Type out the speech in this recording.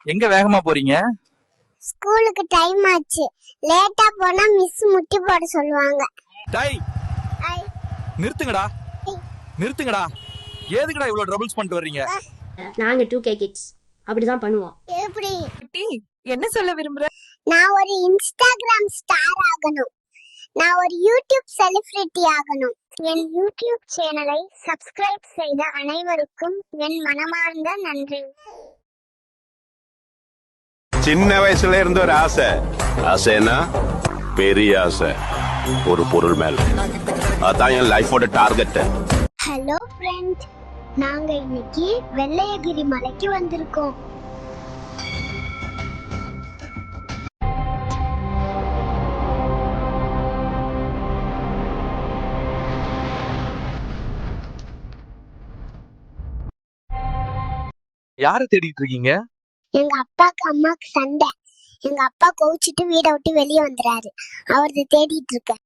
எங்க வேகமா போறீங்க? ஸ்கூலுக்கு டைம் ஆச்சு. லேட்டா போனா மிஸ் முட்டி போட சொல்லுவாங்க. டேய் நிறுத்துங்கடா, நிறுத்துங்கடா. எதுக்குடா இவ்வளவு ட்ரபிள்ஸ் பண்ணிட்டு வர்றீங்க? நாங்க 2K கிட்ஸ் அப்படிதான் பண்ணுவோம். எப்படி? என்ன சொல்ல விரும்புற? நான் ஒரு இன்ஸ்டாகிராம் ஸ்டார் ஆகணும். நான் ஒரு யூடியூப் செலிபிரிட்டி ஆகணும். என் யூடியூப் சேனலை சப்ஸ்கிரைப் செய்த அனைவருக்கும் என் மனமார்ந்த நன்றி. சின்ன வயசுல இருந்து ஒரு ஆசைன்னா பெரிய ஆசை ஒரு பொருள் மேல. அதான் என் லைஃபோட டார்கெட். ஹலோ ஃப்ரெண்ட், நாங்க இன்னைக்கு வெள்ளையகிரி மலைக்கு வந்திருக்கோம். யாரை தேடிட்டு இருக்கீங்க? எங்க அப்பாக்கு அம்மாக்கு சண்டை. எங்க அப்பா கோவிச்சிட்டு வீடை விட்டு வெளியே வந்துறாரு. அவரது தேடிட்டு இருக்க.